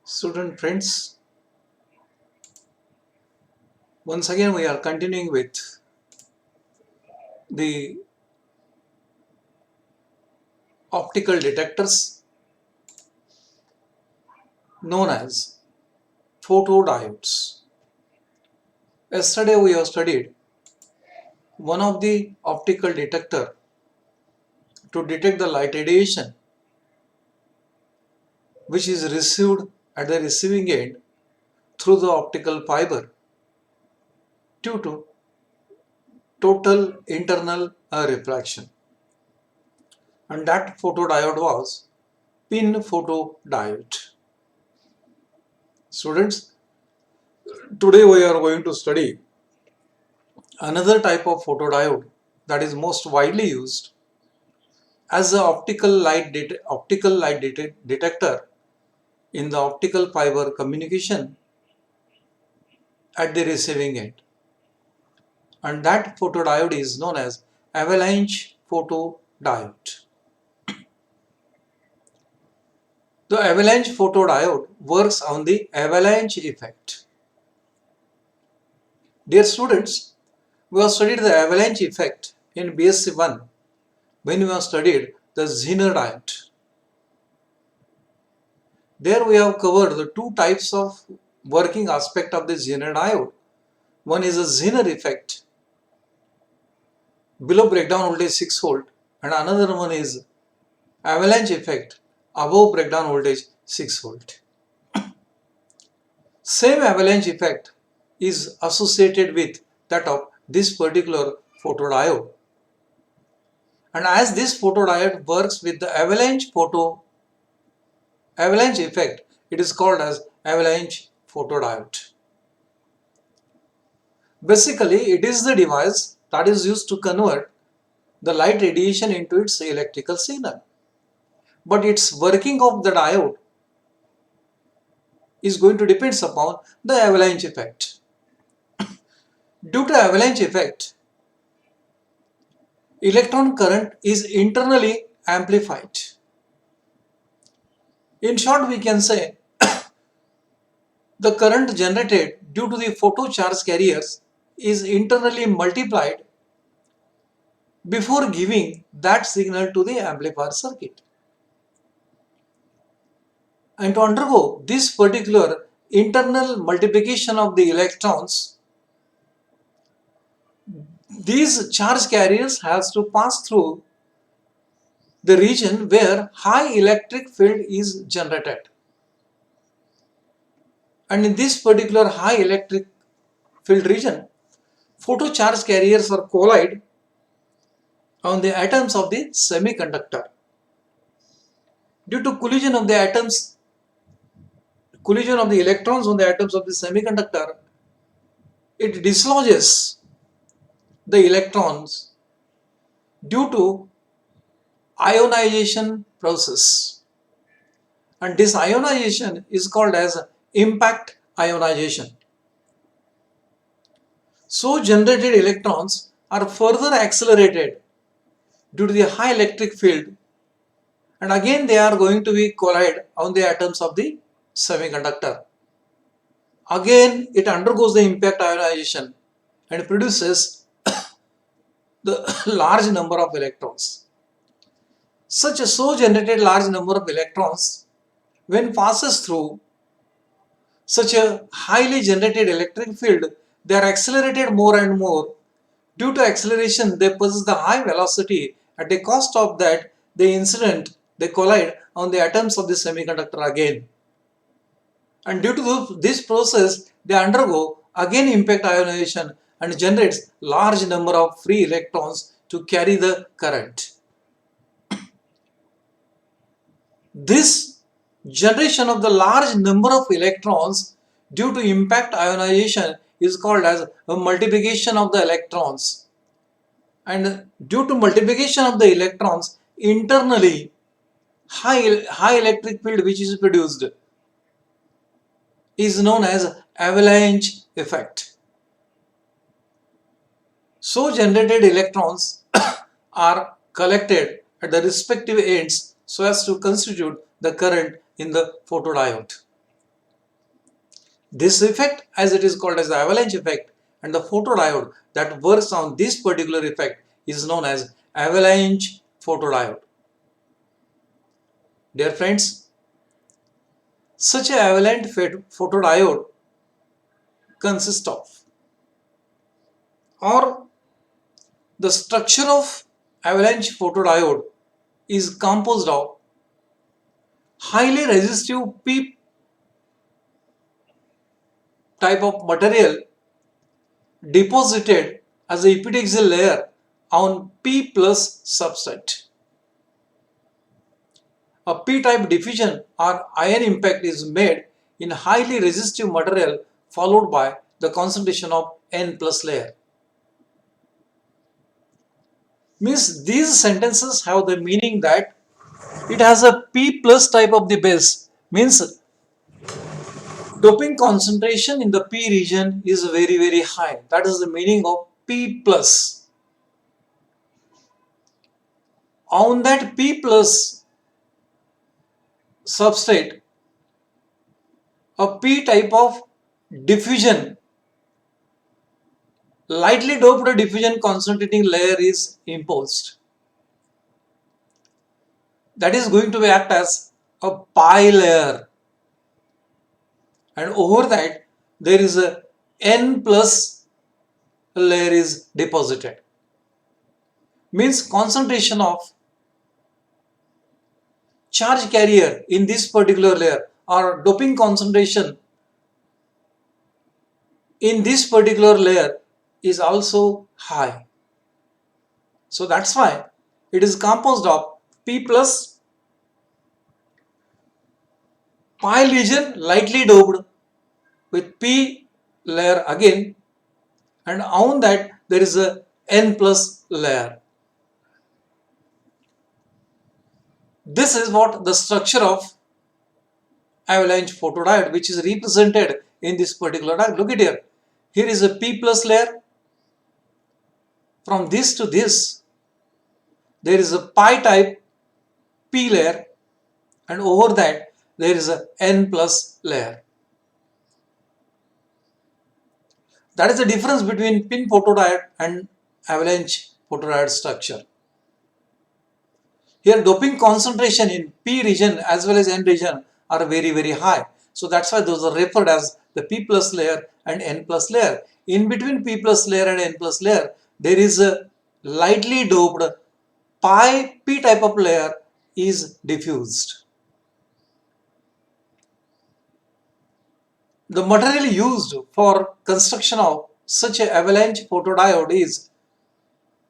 Student friends, once again we are continuing with the optical detectors known as photodiodes. Yesterday we have studied one of the optical detector to detect the light radiation which is received at the receiving end through the optical fiber due to total internal reflection, and that photodiode was pin photodiode. Students, today we are going to study another type of photodiode that is most widely used as the optical light detector in the optical fiber communication at the receiving end, and that photodiode is known as avalanche photodiode. The avalanche photodiode works on the avalanche effect. Dear students, we have studied the avalanche effect in BSc 1 when we have studied the Zener diode. There we have covered the two types of working aspect of the Zener diode. One is a Zener effect below breakdown voltage 6 volt, and another one is avalanche effect above breakdown voltage 6 volt. Same avalanche effect is associated with that of this particular photodiode. And as this photodiode works with the avalanche effect, it is called as avalanche photodiode. Basically, it is the device that is used to convert the light radiation into its electrical signal. But its working of the diode is going to depend upon the avalanche effect. Due to avalanche effect, electron current is internally amplified. In short, we can say the current generated due to the photocharge carriers is internally multiplied before giving that signal to the amplifier circuit. And to undergo this particular internal multiplication of the electrons, these charge carriers has to pass through the region where high electric field is generated. And in this particular high electric field region, photocharge carriers are collide on the atoms of the semiconductor. Due to collision of the electrons on the atoms of the semiconductor, it dislodges the electrons due to ionization process, and this ionization is called as impact ionization. So generated electrons are further accelerated due to the high electric field, and again they are going to be collide on the atoms of the semiconductor. Again it undergoes the impact ionization and produces the large number of electrons. Such a so generated large number of electrons, when passes through such a highly generated electric field, they are accelerated more and more. Due to acceleration, they possess the high velocity. At the cost of that, they collide on the atoms of the semiconductor again. And due to this process, they undergo again impact ionization and generates large number of free electrons to carry the current. This generation of the large number of electrons due to impact ionization is called as a multiplication of the electrons. And due to multiplication of the electrons, internally high electric field which is produced is known as avalanche effect. So generated electrons are collected at the respective ends so as to constitute the current in the photodiode. This effect, as it is called as the avalanche effect, and the photodiode that works on this particular effect is known as avalanche photodiode. Dear friends, such an avalanche photodiode consists of, or the structure of avalanche photodiode is composed of highly resistive P type of material deposited as a epitaxial layer on P plus substrate. A p-type diffusion or ion impact is made in highly resistive material followed by the concentration of N plus layer. Means these sentences have the meaning that it has a p plus type of the base, means doping concentration in the p region is very high. That is the meaning of p plus. On that p plus substrate, a p type of diffusion, lightly doped diffusion concentrating layer is imposed. That is going to act as a pi layer, and over that there is a N plus layer is deposited. Means concentration of charge carrier in this particular layer or doping concentration in this particular layer is also high. So that's why it is composed of P plus pi lesion lightly doped with P layer again, and on that there is a N plus layer. This is what the structure of avalanche photodiode, which is represented in this particular diagram. Look at here. Here is a P plus layer. From this to this, there is a pi type P layer, and over that there is a N plus layer. That is the difference between pin photodiode and avalanche photodiode structure. Here doping concentration in P region as well as N region are very high. So that's why those are referred as the P plus layer and N plus layer. In between P plus layer and N plus layer, there is a lightly doped pi P type of layer is diffused. The material used for construction of such an avalanche photodiode is,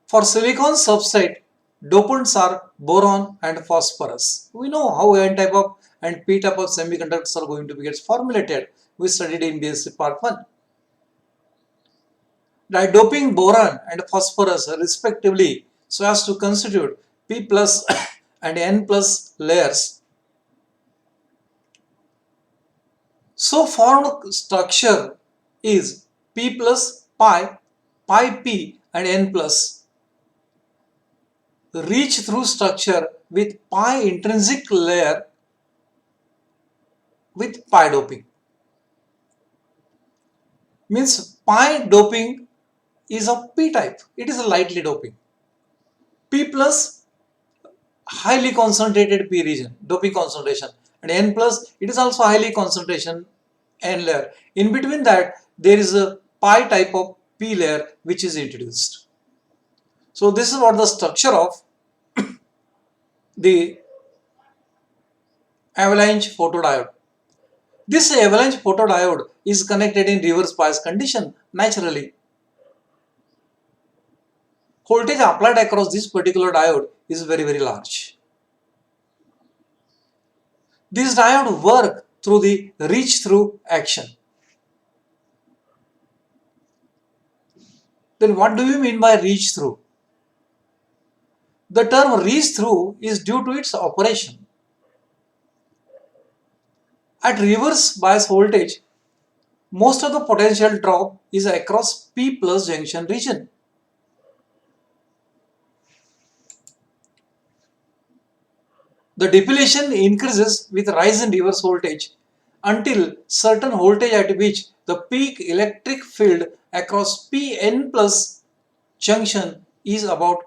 for silicon substrate, dopants are boron and phosphorus. We know how N type of and P type of semiconductors are going to be formulated. We studied in BSc Part 1. By doping boron and phosphorus respectively so as to constitute P plus and N plus layers, so formed structure is P plus pi, pi P and N plus reach through structure with pi intrinsic layer with pi doping. Means pi doping is of P type. It is a lightly doping. P plus highly concentrated P region, doping concentration, and N plus it is also highly concentration N layer. In between that there is a pi type of P layer which is introduced. So this is what the structure of the avalanche photodiode. This avalanche photodiode is connected in reverse bias condition naturally. Voltage applied across this particular diode is very large. This diode work through the reach through action. Then what do you mean by reach through? The term reach through is due to its operation. At reverse bias voltage, most of the potential drop is across P plus junction region. The depletion increases with rise in reverse voltage until certain voltage at which the peak electric field across Pn plus junction is about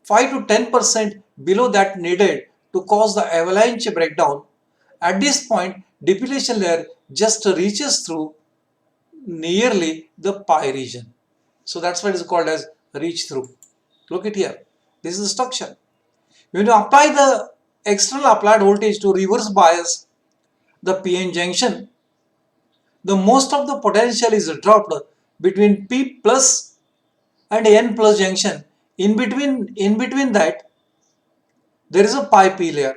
5 to 10% below that needed to cause the avalanche breakdown. At this point, depletion layer just reaches through nearly the pi region. So that's why it is called as reach through. Look at here. This is the structure. When you apply the external applied voltage to reverse bias the PN junction, the most of the potential is dropped between P plus and N plus junction. In between that, there is a pi P layer.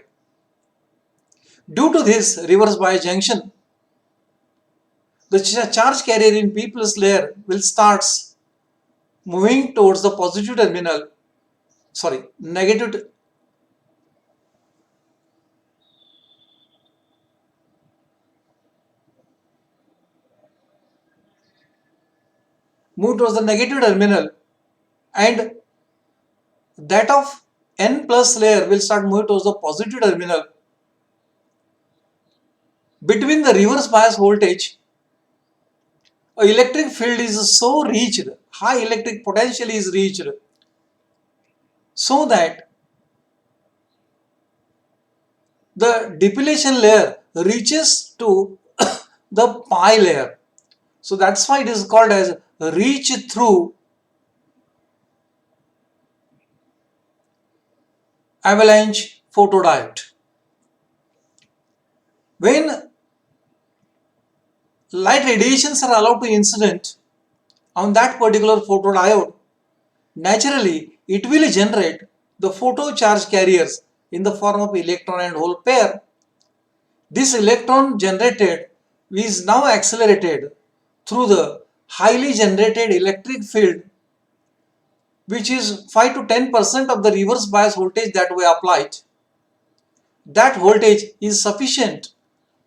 Due to this reverse bias junction, the charge carrier in P plus layer will start moving towards the positive terminal, negative, move towards the negative terminal, and that of N plus layer will start moving towards the positive terminal. Between the reverse bias voltage, a electric field is so reached, high electric potential is reached, so that the depletion layer reaches to the pi layer. So that's why it is called as reach through avalanche photodiode. When light radiations are allowed to incident on that particular photodiode, naturally it will generate the photo charge carriers in the form of electron and hole pair. This electron generated is now accelerated through the highly generated electric field, which is 5 to 10% of the reverse bias voltage that we applied. That voltage is sufficient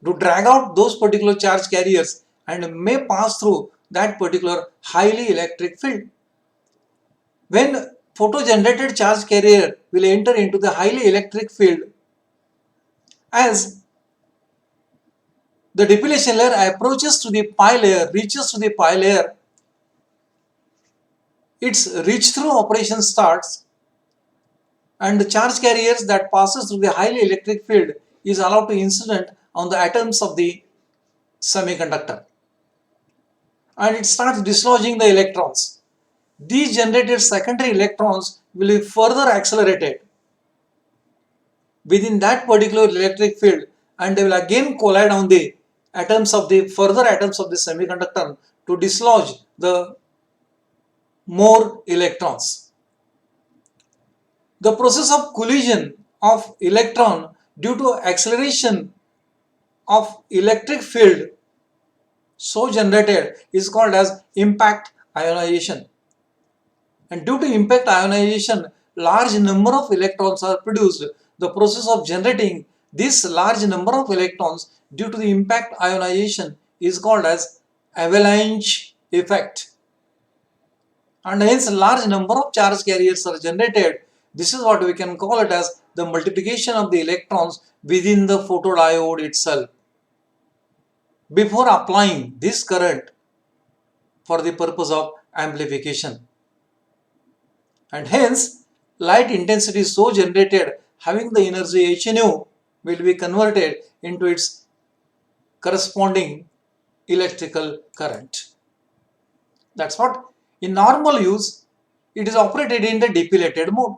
to drag out those particular charge carriers and may pass through that particular highly electric field. When photo-generated charge carrier will enter into the highly electric field, as the depletion layer approaches to the pi layer, reaches to the pi layer, its reach-through operation starts, and the charge carriers that passes through the highly electric field is allowed to incident on the atoms of the semiconductor, and it starts dislodging the electrons. These generated secondary electrons will be further accelerated within that particular electric field, and they will again collide on the further atoms of the semiconductor to dislodge the more electrons. The process of collision of electron due to acceleration of electric field so generated is called as impact ionization. And due to impact ionization, large number of electrons are produced. The process of generating this large number of electrons due to the impact ionization is called as avalanche effect. And hence large number of charge carriers are generated. This is what we can call it as the multiplication of the electrons within the photodiode itself. Before applying this current for the purpose of amplification. And hence light intensity so generated having the energy h nu will be converted into its corresponding electrical current. That's what in normal use it is operated in the depleted mode.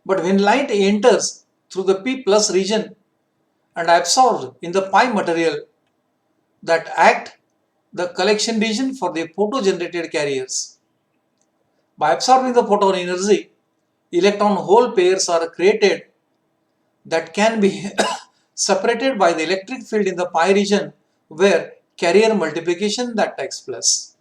But when light enters through the P plus region and absorbed in the pi material, that act the collection region for the photo generated carriers. By absorbing the photon energy, electron hole pairs are created that can be separated by the electric field in the pi region where carrier multiplication that takes place.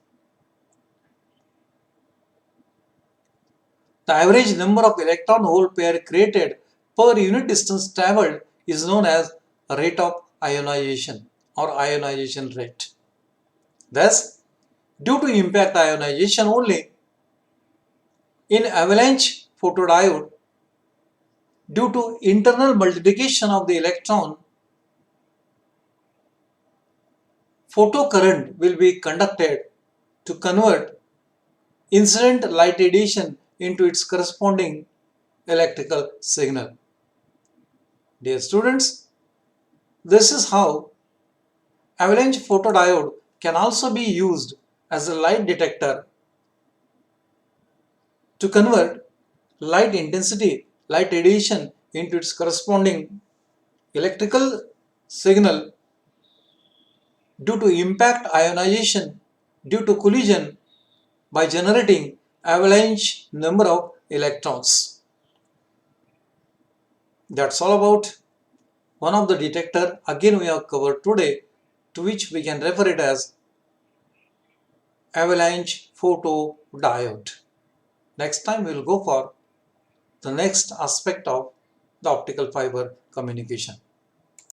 The average number of electron hole pair created per unit distance traveled is known as rate of ionization or ionization rate. Thus, due to impact ionization only, in avalanche photodiode, due to internal multiplication of the electron, photocurrent will be conducted to convert incident light radiation into its corresponding electrical signal. Dear students, this is how avalanche photodiode can also be used as a light detector to convert light intensity, light radiation into its corresponding electrical signal due to impact ionization due to collision by generating avalanche number of electrons. That's all about one of the detector again we have covered today, to which we can refer it as avalanche photodiode. Next time we will go for the next aspect of the optical fiber communication.